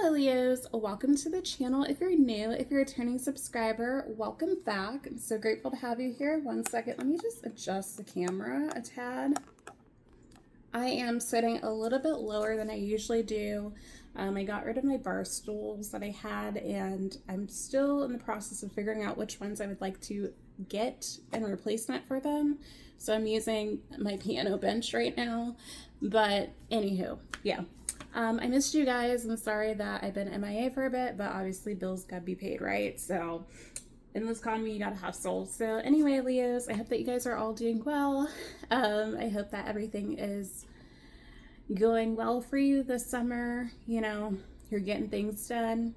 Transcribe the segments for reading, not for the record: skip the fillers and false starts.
Hello Leos, welcome to the channel. If you're new, if you're a returning subscriber, welcome back. I'm so grateful to have you here. One second, let me just adjust the camera a tad. I am sitting a little bit lower than I usually do. I got rid of my bar stools that I had, and I'm still in the process of figuring out which ones I would like to get in replacement for them. So I'm using my piano bench right now. But anywho, yeah. I missed you guys. I'm sorry that I've been MIA for a bit, but obviously bills gotta be paid, right? So in this economy, you gotta hustle. So anyway, Leos, I hope that you guys are all doing well. I hope that everything is going well for you this summer. You know, you're getting things done,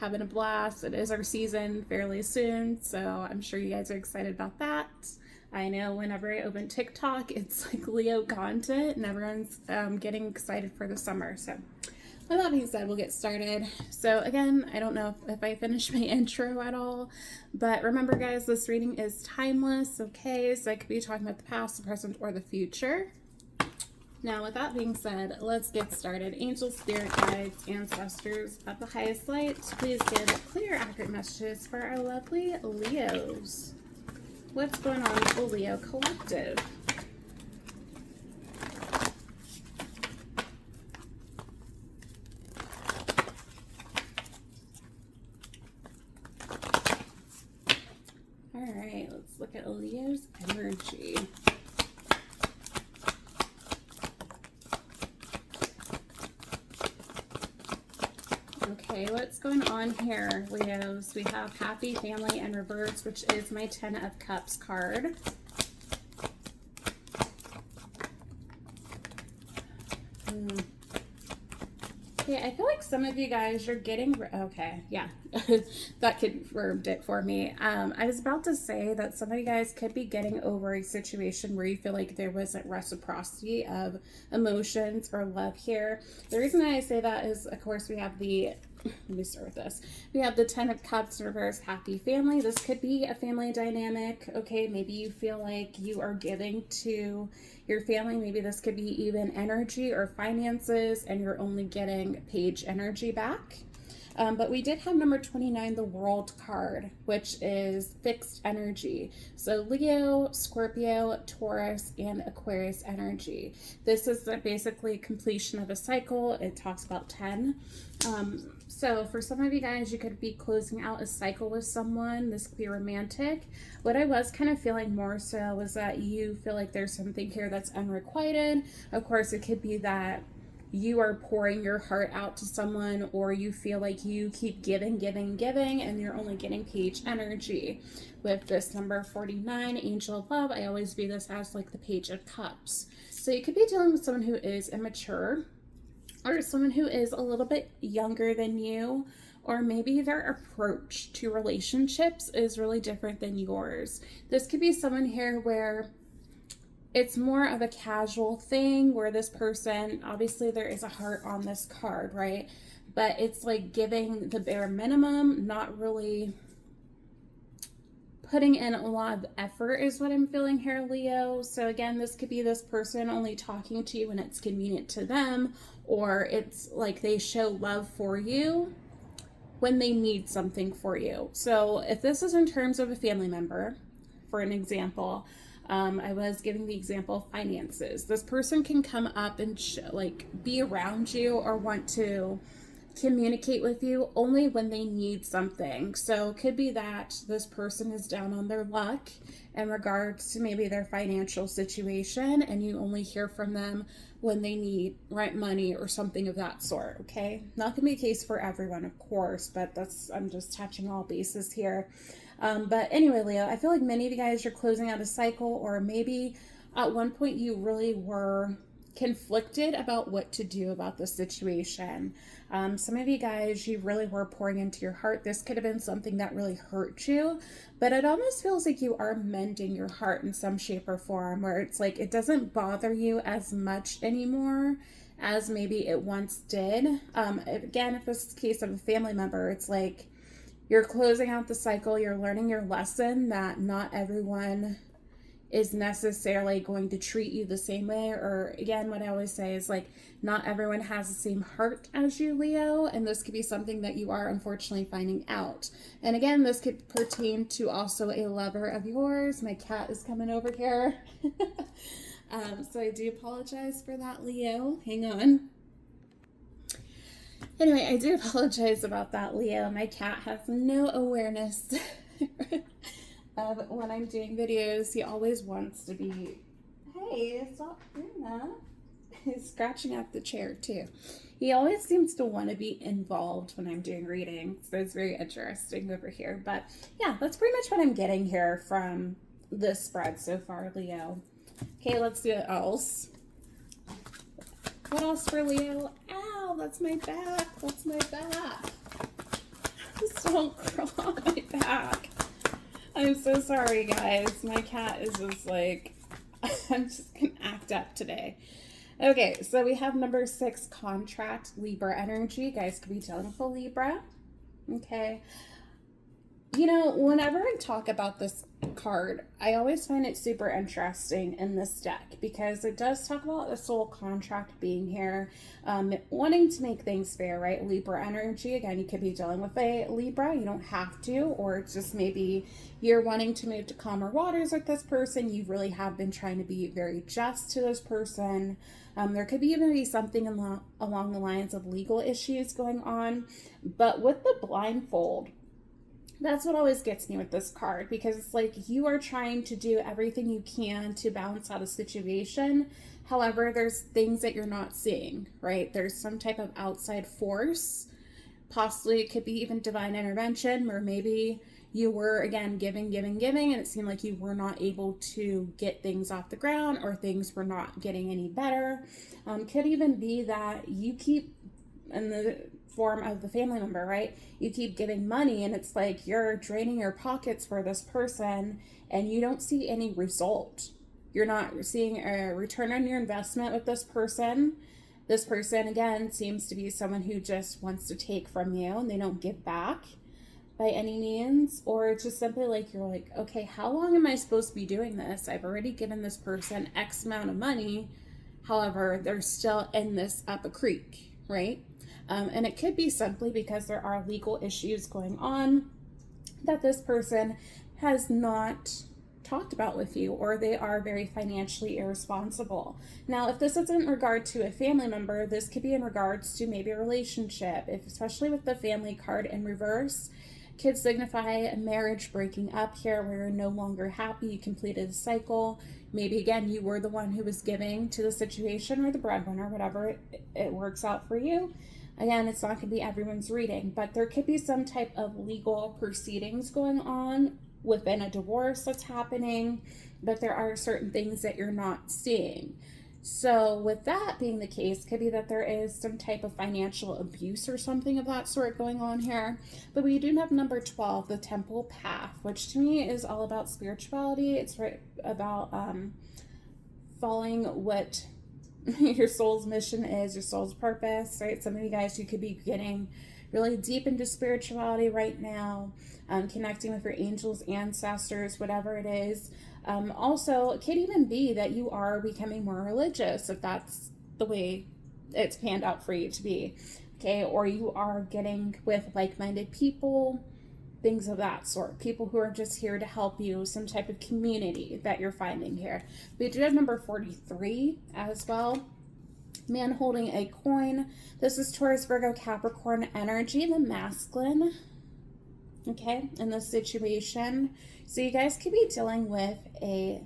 having a blast. It is our season fairly soon, so I'm sure you guys are excited about that. I know whenever I open TikTok, it's like Leo content and everyone's getting excited for the summer. So with that being said, we'll get started. So again, I don't know if I finished my intro at all, but remember guys, this reading is timeless, okay? So I could be talking about the past, the present, or the future. Now, with that being said, let's get started. Angels, spirit guides, ancestors at the highest light, please give clear, accurate messages for our lovely Leos. What's going on with the Leo Collective? All right, let's look at Leo's energy. Okay, what's going on here, Leos? We have Happy Family and Reverse, which is my 10 of Cups card. Okay, I feel like some of you guys, you're getting, okay, yeah, that confirmed it for me. I was about to say that some of you guys could be getting over a situation where you feel like there wasn't reciprocity of emotions or love here. The reason I say that is, of course, we have the, let me start with this. We have the 10 of Cups in reverse, happy family. This could be a family dynamic, okay? Maybe you feel like you are giving to your family. Maybe this could be even energy or finances, and you're only getting page energy back. But we did have number 29, the World card, which is fixed energy. So Leo, Scorpio, Taurus, and Aquarius energy. This is basically completion of a cycle. It talks about 10. So for some of you guys, you could be closing out a cycle with someone. This could be romantic. What I was kind of feeling more so was that you feel like there's something here that's unrequited. Of course, it could be that you are pouring your heart out to someone, or you feel like you keep giving, and you're only getting page energy. With this number 49, Angel of Love, I always view this as like the Page of Cups. So you could be dealing with someone who is immature, or someone who is a little bit younger than you, or maybe their approach to relationships is really different than yours. This could be someone here where it's more of a casual thing, where this person, obviously there is a heart on this card, right? But it's like giving the bare minimum, not really putting in a lot of effort is what I'm feeling here, Leo. So again, this could be this person only talking to you when it's convenient to them, or it's like they show love for you when they need something for you. So if this is in terms of a family member, for an example, I was giving the example of finances. This person can come up and be around you or want to communicate with you only when they need something. So it could be that this person is down on their luck in regards to maybe their financial situation, and you only hear from them when they need rent money or something of that sort, okay? Not gonna be a case for everyone, of course, but I'm just touching all bases here. But anyway, Leo, I feel like many of you guys are closing out a cycle, or maybe at one point you really were conflicted about what to do about the situation. Some of you guys, you really were pouring into your heart. This could have been something that really hurt you, but it almost feels like you are mending your heart in some shape or form, where it's like it doesn't bother you as much anymore as maybe it once did. Again, if this is the case of a family member, it's like you're closing out the cycle, you're learning your lesson that not everyone is necessarily going to treat you the same way. Or again, what I always say is like, not everyone has the same heart as you, Leo, and this could be something that you are unfortunately finding out. And again, this could pertain to also a lover of yours. My cat is coming over here. So I do apologize for that, Leo. Hang on. Anyway, I do apologize about that, Leo. My cat has no awareness of when I'm doing videos. He always wants to be, hey, stop doing that. He's scratching at the chair too. He always seems to want to be involved when I'm doing readings. So it's very interesting over here. But yeah, that's pretty much what I'm getting here from this spread so far, Leo. Okay, let's do it else. What else for Leo? Ow, that's my back. That's my back. Just don't crawl on my back. I'm so sorry, guys. My cat is just like, I'm just going to act up today. Okay, so we have number 6, contract, Libra energy. You guys could be dealing with a Libra. Okay. You know, whenever I talk about this card, I always find it super interesting in this deck because it does talk about the soul contract being here, wanting to make things fair, right? Libra energy. Again, you could be dealing with a Libra. You don't have to, or it's just maybe you're wanting to move to calmer waters with this person. You really have been trying to be very just to this person. There could even be something along the lines of legal issues going on. But with the blindfold, that's what always gets me with this card, because it's like you are trying to do everything you can to balance out a situation. However, there's things that you're not seeing, right? There's some type of outside force. Possibly it could be even divine intervention, where maybe you were, again, giving, and it seemed like you were not able to get things off the ground, or things were not getting any better. Could even be that you keep, in the form of the family member, right? You keep giving money and it's like you're draining your pockets for this person and you don't see any result. You're not seeing a return on your investment with this person. This person, again, seems to be someone who just wants to take from you and they don't give back by any means. Or it's just simply like, you're like, okay, how long am I supposed to be doing this? I've already given this person X amount of money. However, they're still in this up a creek, right? And it could be simply because there are legal issues going on that this person has not talked about with you, or they are very financially irresponsible. Now, if this isn't in regard to a family member, this could be in regards to maybe a relationship, especially with the family card in reverse. Could signify a marriage breaking up here, where you're no longer happy, you completed a cycle. Maybe, again, you were the one who was giving to the situation, or the breadwinner, whatever it works out for you. Again, it's not going to be everyone's reading, but there could be some type of legal proceedings going on within a divorce that's happening, but there are certain things that you're not seeing. So with that being the case, could be that there is some type of financial abuse or something of that sort going on here. But we do have number 12, the Temple Path, which to me is all about spirituality. It's right about following what your soul's mission is, your soul's purpose, right? Some of you guys, you could be getting really deep into spirituality right now, connecting with your angels, ancestors, whatever it is. Also, it could even be that you are becoming more religious, if that's the way it's panned out for you to be, okay? Or you are getting with like-minded people, things of that sort. People who are just here to help you, some type of community that you're finding here. We do have number 43 as well. Man holding a coin. This is Taurus, Virgo, Capricorn energy, the masculine. Okay, in this situation. So you guys could be dealing with a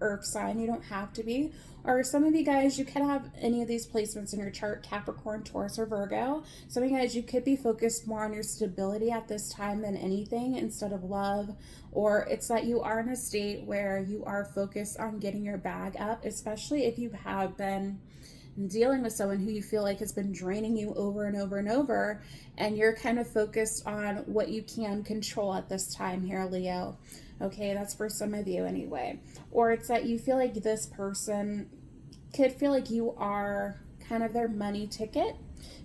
earth sign. You don't have to be. Or some of you guys, you could have any of these placements in your chart, Capricorn, Taurus, or Virgo. Some of you guys, you could be focused more on your stability at this time than anything, instead of love. Or it's that you are in a state where you are focused on getting your bag up, especially if you have been dealing with someone who you feel like has been draining you over and over and over, and you're kind of focused on what you can control at this time here, Leo. Okay, that's for some of you anyway. Or it's that you feel like this person could feel like you are kind of their money ticket,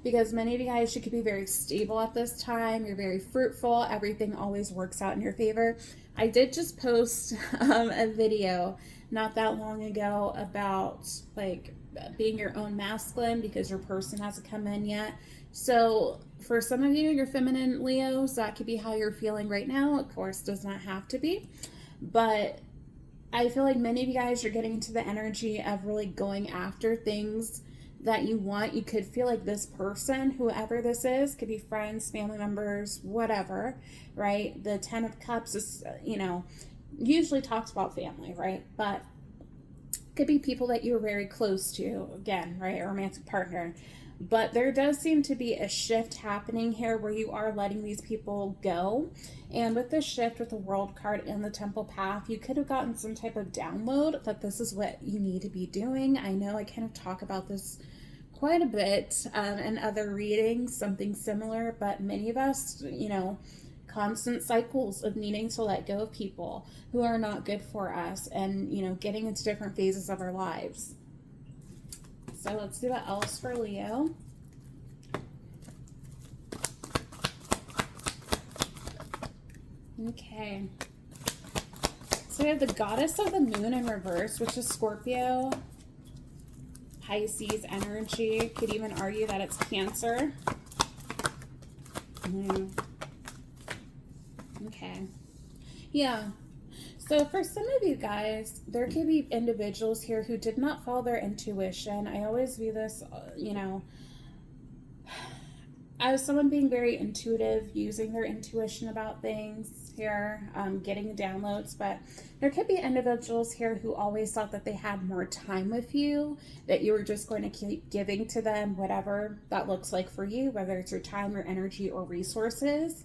because many of you guys, you could be very stable at this time. You're very fruitful. Everything always works out in your favor. I did just post a video not that long ago about like being your own masculine, because your person hasn't come in yet. So for some of you, your feminine Leos, that could be how you're feeling right now. Of course, does not have to be. But I feel like many of you guys are getting into the energy of really going after things that you want. You could feel like this person, whoever this is, could be friends, family members, whatever, right? The 10 of Cups is, usually talks about family, right? But could be people that you're very close to, again, right? A romantic partner. But there does seem to be a shift happening here where you are letting these people go. And with this shift with the World card and the Temple Path, you could have gotten some type of download that this is what you need to be doing. I know I kind of talk about this quite a bit in other readings, something similar, but many of us, constant cycles of needing to let go of people who are not good for us, and, getting into different phases of our lives. So let's do what else for Leo. Okay. So we have the Goddess of the Moon in reverse, which is Scorpio, Pisces energy. Could even argue that it's Cancer. Okay. Yeah. So for some of you guys, there could be individuals here who did not follow their intuition. I always view this, as someone being very intuitive, using their intuition about things here, getting downloads. But there could be individuals here who always thought that they had more time with you, that you were just going to keep giving to them whatever that looks like for you, whether it's your time, your energy, or resources.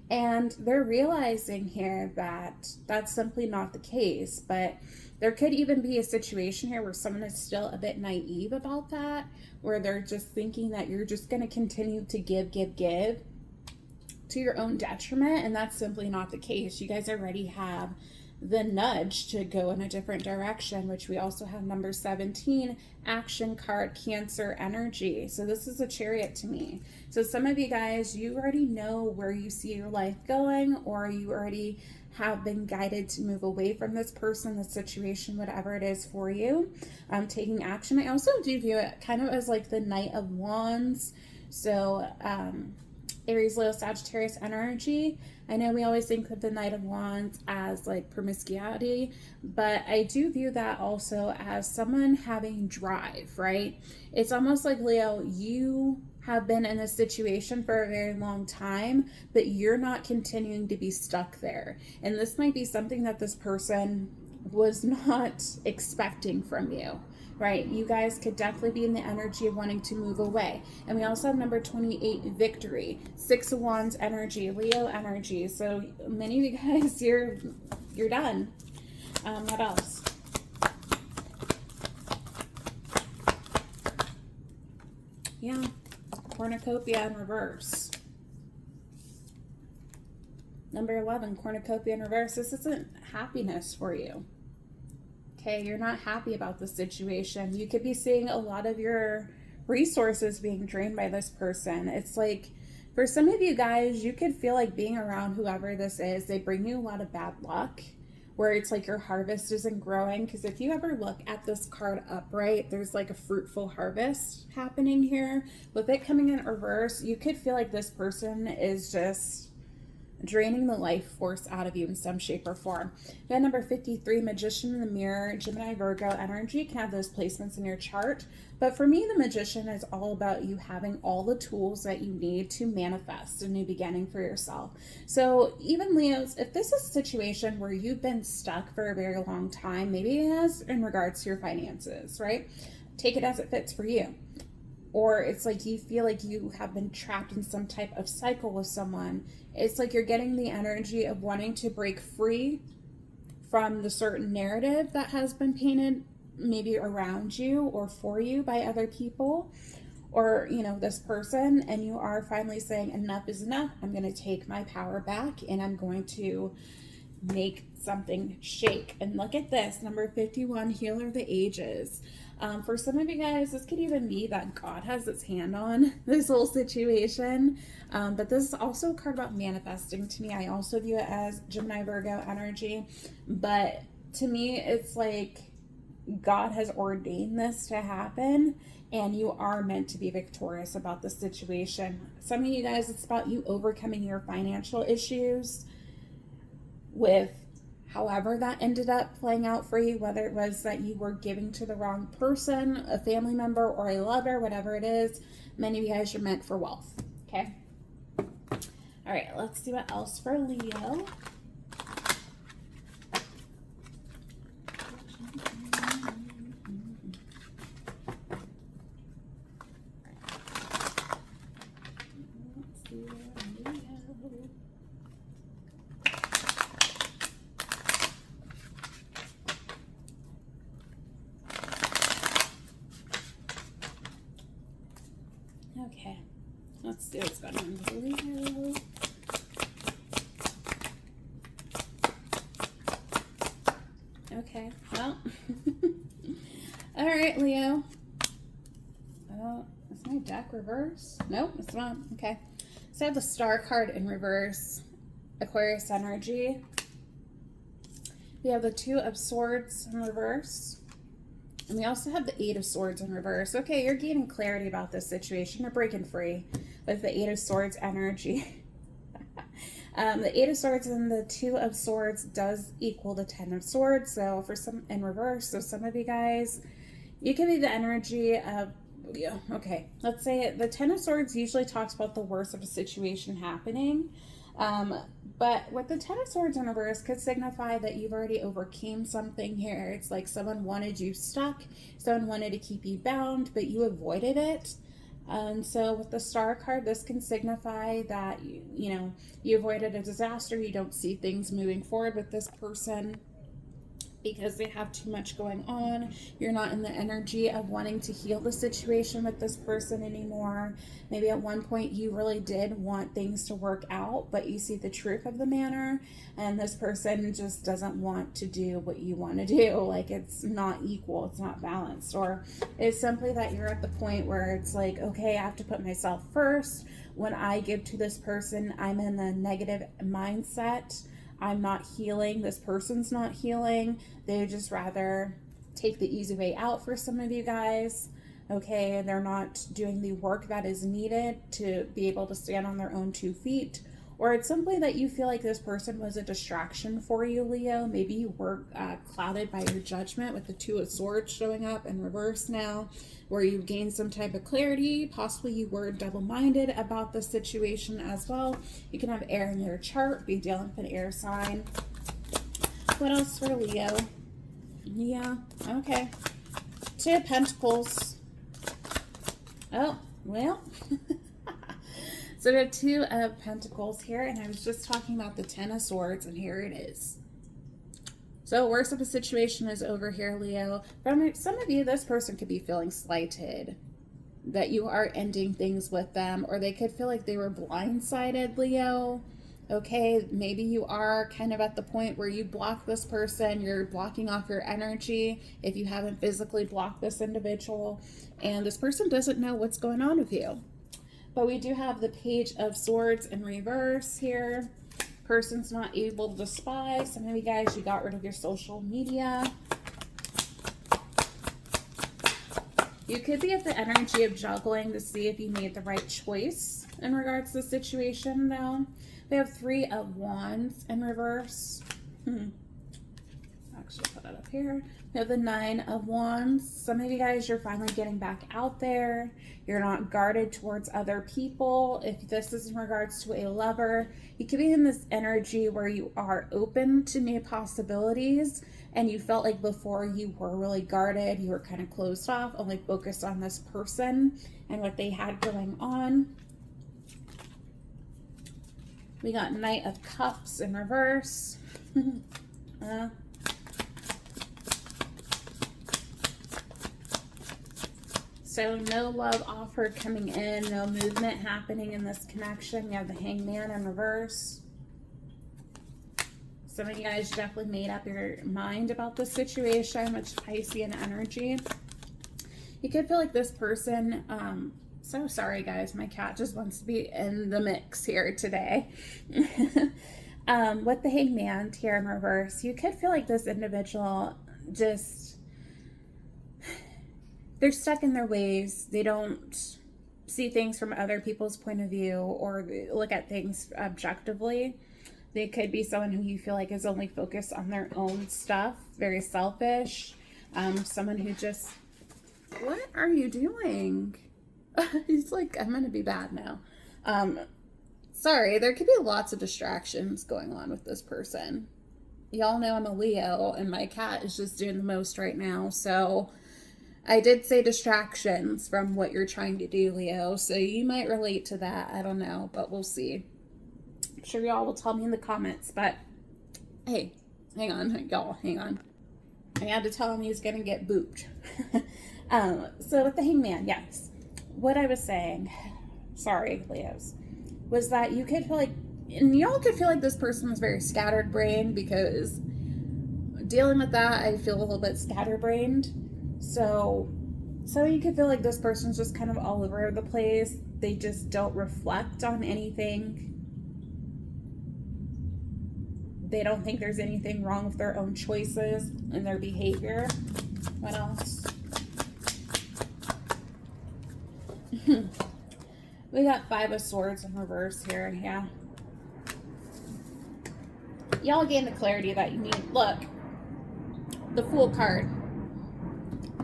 And they're realizing here that that's simply not the case. But there could even be a situation here where someone is still a bit naive about that, where they're just thinking that you're just going to continue to give to your own detriment. And that's simply not the case. You guys already have the nudge to go in a different direction, which we also have number 17, action card, Cancer energy. So this is a Chariot to me. So some of you guys, you already know where you see your life going, or you already have been guided to move away from this person, the situation, whatever it is for you. Taking action. I also do view it kind of as like the Knight of Wands. So Aries, Leo, Sagittarius energy. I know we always think of the Knight of Wands as like promiscuity, but I do view that also as someone having drive, right? It's almost like, Leo, you have been in a situation for a very long time, but you're not continuing to be stuck there. And this might be something that this person was not expecting from you. Right, you guys could definitely be in the energy of wanting to move away. And we also have number 28, victory, 6 of Wands energy, Leo energy. So many of you guys, you're done. What else? Yeah, cornucopia in reverse. Number 11, cornucopia in reverse. This isn't happiness for you. Okay, you're not happy about the situation. You could be seeing a lot of your resources being drained by this person. It's like, for some of you guys, you could feel like being around whoever this is, they bring you a lot of bad luck, where it's like your harvest isn't growing. Because if you ever look at this card upright, there's like a fruitful harvest happening here. With it coming in reverse, you could feel like this person is just draining the life force out of you in some shape or form. Then number 53, Magician in the Mirror, Gemini, Virgo energy. You can have those placements in your chart. But for me, the Magician is all about you having all the tools that you need to manifest a new beginning for yourself. So even Leos, if this is a situation where you've been stuck for a very long time, maybe it has in regards to your finances, right? Take it as it fits for you. Or it's like you feel like you have been trapped in some type of cycle with someone. It's like you're getting the energy of wanting to break free from the certain narrative that has been painted maybe around you or for you by other people, or, this person, and you are finally saying enough is enough. I'm going to take my power back, and I'm going to make something shake. And look at this, number 51, Healer of the Ages. For some of you guys, this could even be that God has its hand on this whole situation. But this is also a card about manifesting to me. I also view it as Gemini Virgo energy. But to me, it's like God has ordained this to happen. And you are meant to be victorious about the situation. Some of you guys, it's about you overcoming your financial issues with however that ended up playing out for you, whether it was that you were giving to the wrong person, a family member, or a lover, whatever it is. Many of you guys are meant for wealth, okay? All right, let's see what else for Leo. Okay, let's see what's going on with Leo. Okay, well, all right, Leo. Oh, is my deck reverse? Nope, it's not. Okay, so I have the Star card in reverse, Aquarius energy. We have the Two of Swords in reverse. And we also have the Eight of Swords in reverse. Okay, you're gaining clarity about this situation. You're breaking free with the Eight of Swords energy. The Eight of Swords and the Two of Swords does equal the Ten of Swords. So for some in reverse, so some of you guys, you can be the energy of, yeah, okay, let's say it. The Ten of Swords usually talks about the worst of a situation happening. But with the Ten of Swords in reverse could signify that you've already overcame something here. It's like someone wanted you stuck, someone wanted to keep you bound, but you avoided it. So with the Star card, this can signify that, you avoided a disaster. You don't see things moving forward with this person because they have too much going on. You're not in the energy of wanting to heal the situation with this person anymore. Maybe at one point you really did want things to work out, but you see the truth of the matter, and this person just doesn't want to do what you want to do. Like, it's not equal, it's not balanced. Or it's simply that you're at the point where it's like, okay, I have to put myself first. When I give to this person, I'm in a negative mindset. I'm not healing. This person's not healing. They would just rather take the easy way out for some of you guys. Okay, they're not doing the work that is needed to be able to stand on their own 2 feet. Or it's simply that you feel like this person was a distraction for you, Leo. Maybe you were clouded by your judgment with the Two of Swords showing up in reverse now, where you gained some type of clarity. Possibly you were double-minded about the situation as well. You can have air in your chart, be dealing with an air sign. What else for Leo? Yeah, okay. Two of Pentacles. Oh, well. So we have Two of Pentacles here, and I was just talking about the Ten of Swords, and here it is. So worst of the situation is over here, Leo. From some of you, this person could be feeling slighted, that you are ending things with them, or they could feel like they were blindsided, Leo. Okay, maybe you are kind of at the point where you block this person, you're blocking off your energy if you haven't physically blocked this individual, and this person doesn't know what's going on with you. But we do have the Page of Swords in reverse here. Person's not able to spy. Some of you guys, you got rid of your social media. You could be at the energy of juggling to see if you made the right choice in regards to the situation, though. We have Three of Wands in reverse. Actually put it up here. We have the Nine of Wands. Some of you guys, you're finally getting back out there. You're not guarded towards other people. If this is in regards to a lover, you could be in this energy where you are open to new possibilities, and you felt like before you were really guarded, you were kind of closed off, only focused on this person and what they had going on. We got Knight of Cups in reverse. So no love offer coming in, no movement happening in this connection. You have the Hangman in reverse. Some of you guys definitely made up your mind about this situation, which Piscean energy. You could feel like this person, so sorry guys, my cat just wants to be in the mix here today. With the Hangman here in reverse, you could feel like this individual just, they're stuck in their ways. They don't see things from other people's point of view or look at things objectively. They could be someone who you feel like is only focused on their own stuff, very selfish. Someone who just, what are you doing? He's like, I'm gonna be bad now. Sorry, there could be lots of distractions going on with this person. Y'all know I'm a Leo and my cat is just doing the most right now. So I did say distractions from what you're trying to do, Leo. So you might relate to that. I don't know, but we'll see. I'm sure y'all will tell me in the comments, but hey, hang on, y'all, hang on. I had to tell him he's gonna get booped. So with the Hangman, yes. What I was saying, sorry, Leos, was that you could feel like, and y'all could feel like this person was very scattered-brained, because dealing with that, I feel a little bit scatterbrained. So you could feel like this person's just kind of all over the place. They just don't reflect on anything. They don't think there's anything wrong with their own choices and their behavior. What else? We got 5 of Swords in reverse here. Yeah. Y'all gain the clarity that you need. Look, the Fool card.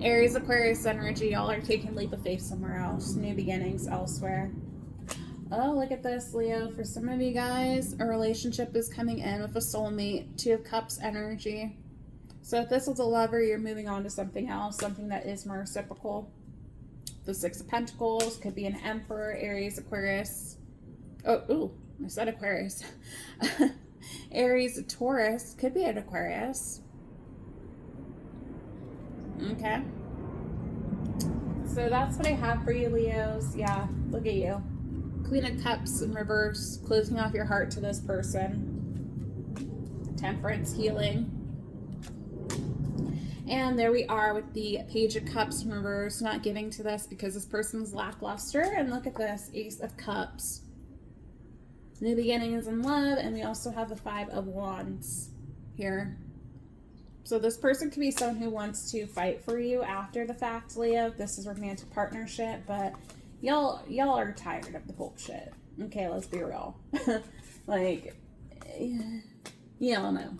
Aries, Aquarius energy. Y'all are taking leap of faith somewhere else. New beginnings elsewhere. Oh, look at this, Leo. For some of you guys, a relationship is coming in with a soulmate. 2 of Cups energy. So if this was a lover, you're moving on to something else, something that is more reciprocal. The 6 of Pentacles could be an Emperor, Aries, Aquarius. Oh, ooh, I said Aquarius. Aries, Taurus, could be an Aquarius. Okay. So that's what I have for you, Leos. Yeah, look at you. Queen of Cups in reverse, closing off your heart to this person. Temperance, healing. And there we are with the Page of Cups in reverse, not giving to this because this person's lackluster. And look at this, Ace of Cups. New beginnings in love. And we also have the 5 of Wands here. So this person could be someone who wants to fight for you after the fact, Leo. This is romantic partnership, but y'all are tired of the bullshit. Okay, let's be real. Like, y'all know.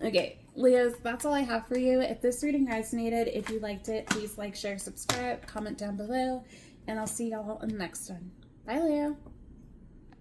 Okay, Leos, that's all I have for you. If this reading resonated, if you liked it, please like, share, subscribe, comment down below, and I'll see y'all in the next one. Bye, Leo.